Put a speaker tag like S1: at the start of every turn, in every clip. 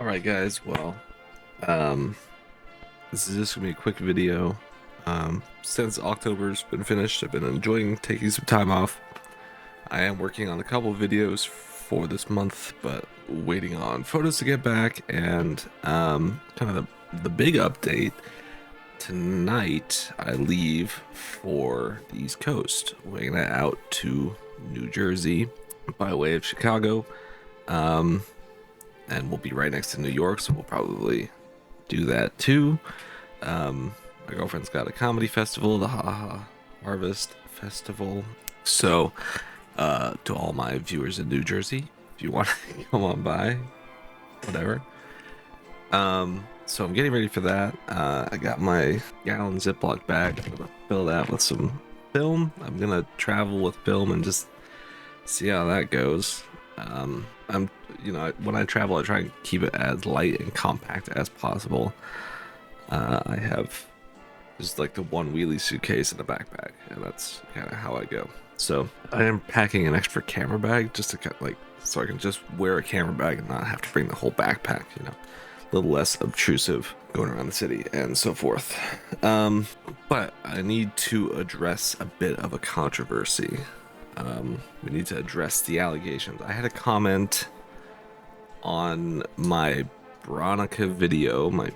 S1: Alright guys, well, this is just gonna be a quick video. Since October's been finished, I've been enjoying taking some time off. I am working on a couple videos for this month, but waiting on photos to get back, and kind of the big update. Tonight I leave for the East Coast. We're gonna out to New Jersey by way of Chicago. And we'll be right next to New York, so we'll probably do that too. My girlfriend's got a comedy festival, the Haha Harvest Festival. So to all my viewers in New Jersey, if you want to come on by, whatever. So I'm getting ready for that. I got my gallon Ziploc bag. I'm gonna fill that with some film. I'm gonna travel with film and just see how that goes. When I travel, I try and keep it as light and compact as possible. I have just like the one wheelie suitcase and a backpack, and that's kind of how I go. So I am packing an extra camera bag just to so I can just wear a camera bag and not have to bring the whole backpack, a little less obtrusive going around the city and so forth. But I need to address a bit of a controversy. We need to address the allegations. I had a comment on my Bronica video, my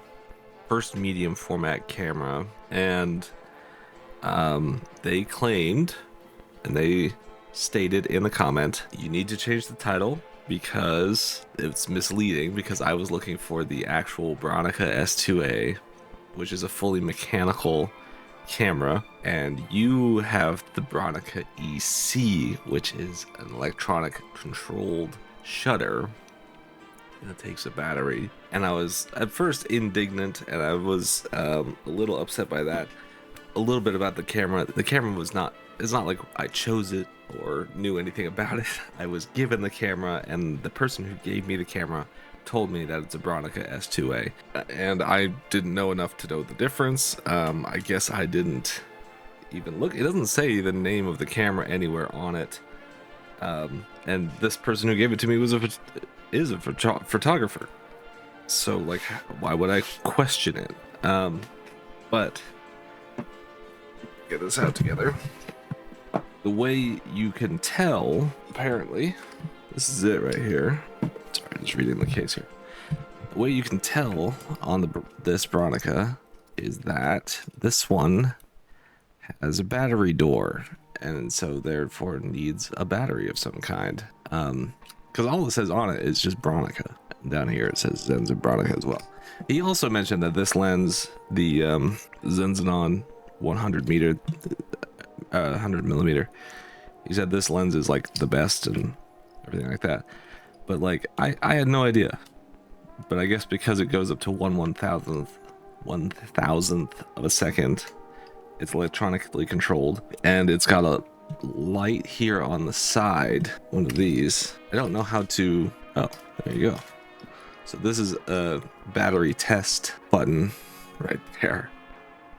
S1: first medium format camera, and they claimed, and they stated in the comment, you need to change the title because it's misleading, because I was looking for the actual Bronica S2A, which is a fully mechanical camera, and you have the Bronica EC, which is an electronic controlled shutter, and it takes a battery. And I was at first indignant, and I was a little upset by that. A little bit about the camera. The camera it's not like I chose it or knew anything about it. I was given the camera, and the person who gave me the camera told me that it's a Bronica S2A, and I didn't know enough to know the difference. I guess I didn't even look. It doesn't say the name of the camera anywhere on it, and this person who gave it to me is a photographer, so like, why would I question it? But get this out together. The way you can tell, apparently, this is it right here. Sorry, just reading the case here. The way you can tell on this Bronica is that this one has a battery door, and so therefore needs a battery of some kind. Because all it says on it is just Bronica. Down here it says Zenza Bronica as well. He also mentioned that this lens, the Zenzinon 100 millimeter, he said this lens is like the best and everything like that. But like, I had no idea. But I guess because it goes up to 1/1000th of a second, it's electronically controlled, and it's got a light here on the side, one of these. I don't know how to, oh, there you go. So this is a battery test button right there.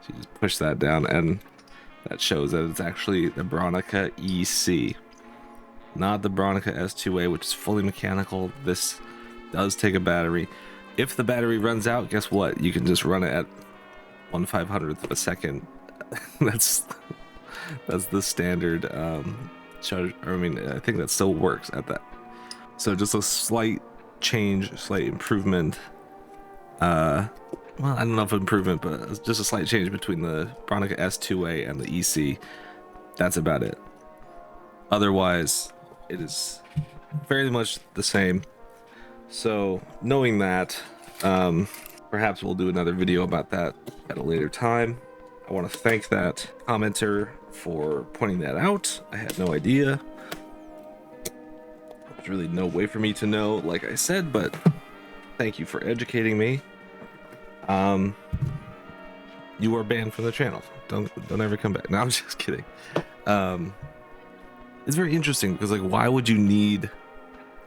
S1: So you just push that down, and that shows that it's actually the Bronica EC, not the Bronica S2A, which is fully mechanical. This does take a battery. If the battery runs out, guess what? You can just run it at 1/500th of a second. that's the standard charge. I mean, I think that still works at that. So just a slight change, slight improvement. Well, I don't know if improvement, but it's just a slight change between the Bronica S2A and the EC. That's about it. Otherwise, it is very much the same. So knowing that, perhaps we'll do another video about that at a later time. I want to thank that commenter for pointing that out. I had no idea. There's really no way for me to know, like I said, but thank you for educating me. You are banned from the channel. Don't ever come back. No, I'm just kidding. It's very interesting because, like, why would you need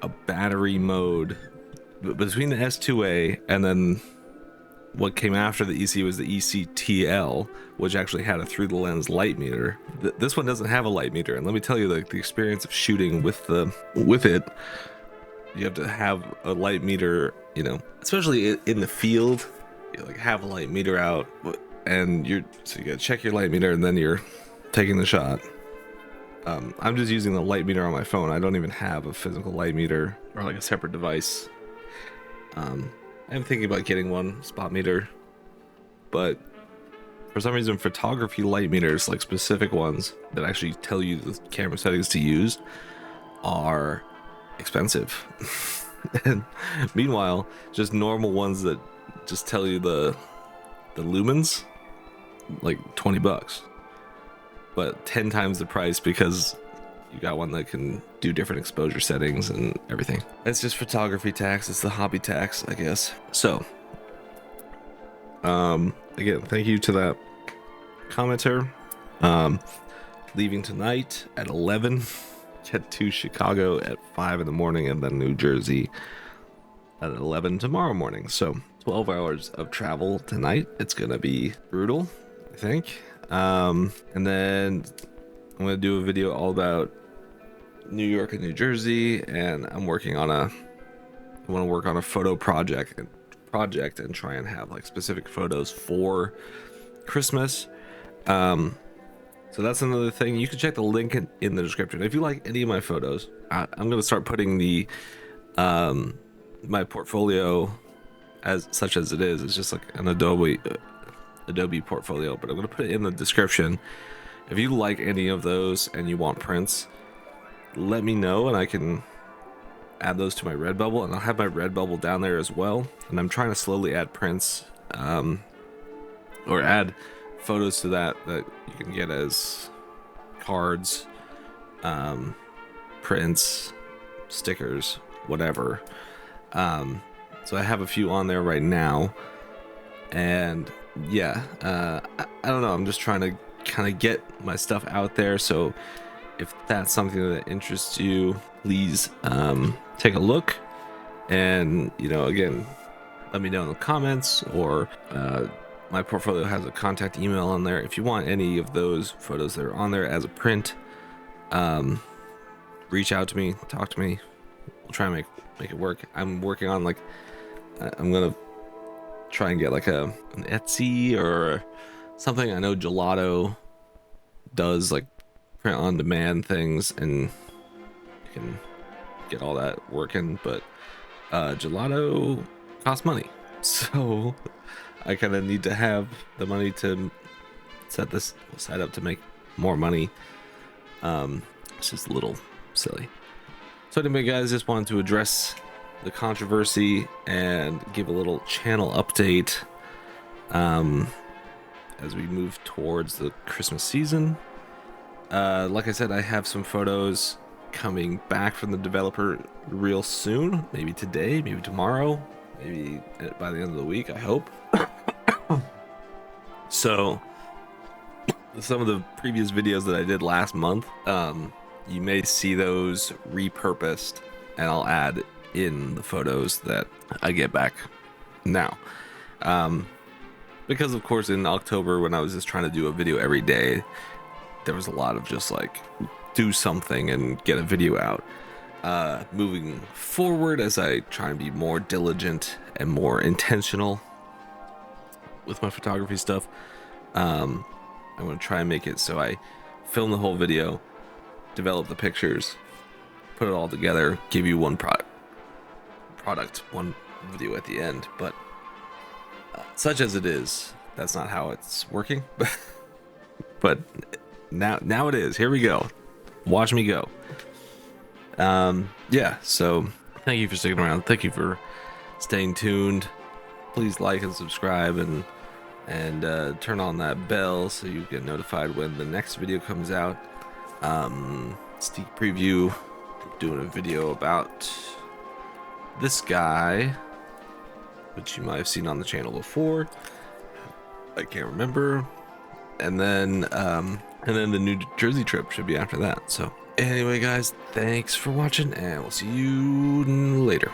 S1: a battery mode between the S2A and then what came after the EC was the ECTL, which actually had a through the lens light meter. This one doesn't have a light meter, and let me tell you, like, the experience of shooting with it, you have to have a light meter you know, especially in the field, you like have a light meter out, and so you gotta check your light meter, and then you're taking the shot. I'm just using the light meter on my phone. I don't even have a physical light meter or like a separate device. I'm thinking about getting one spot meter, but for some reason photography light meters, like specific ones that actually tell you the camera settings to use, are expensive. And meanwhile, just normal ones that just tell you the lumens, like $20, but 10 times the price because you got one that can do different exposure settings and everything. It's just photography tax. It's the hobby tax, I guess. So again, thank you to that commenter. Leaving tonight at 11, get to Chicago at 5 in the morning, and then New Jersey at 11 tomorrow morning. So 12 hours of travel tonight. It's gonna be brutal, I think. And then I'm gonna do a video all about New York and New Jersey, and I want to work on a photo project and try and have like specific photos for Christmas. So that's another thing. You can check the link in the description if you like any of my photos. I'm gonna start putting the my portfolio, as such as it is, it's just like an Adobe portfolio, but I'm gonna put it in the description. If you like any of those and you want prints, let me know and I can add those to my Redbubble, and I'll have my Redbubble down there as well. And I'm trying to slowly add prints, or add photos to that you can get as cards, prints, stickers, whatever. So I have a few on there right now, and yeah, I don't know, I'm just trying to kind of get my stuff out there. So if that's something that interests you, please take a look, and you know, again, let me know in the comments, or my portfolio has a contact email on there if you want any of those photos that are on there as a print. Reach out to me, talk to me, we'll try and make it work. I'm working on like, I'm gonna try and get like an Etsy or something. I know Gelato does like print on demand things, and you can get all that working, but Gelato costs money, so I kind of need to have the money to set this side up to make more money. It's just a little silly. So anyway, guys, just wanted to address the controversy and give a little channel update as we move towards the Christmas season. Like I said, I have some photos coming back from the developer real soon, maybe today, maybe tomorrow, maybe by the end of the week, I hope. So some of the previous videos that I did last month, you may see those repurposed, and I'll add in the photos that I get back now. Because of course in October, when I was just trying to do a video every day, there was a lot of just like do something and get a video out. Moving forward, as I try and be more diligent and more intentional with my photography stuff, I'm going to try and make it so I film the whole video, develop the pictures, put it all together, give you one product, one video at the end. But such as it is, that's not how it's working. But now it is. Here we go. Watch me go. Yeah, so thank you for sticking around. Thank you for staying tuned. Please like and subscribe, and turn on that bell so you get notified when the next video comes out. Sneak preview, doing a video about this guy, which you might have seen on the channel before. I can't remember. And then the New Jersey trip should be after that. So anyway, guys, thanks for watching, and we'll see you later.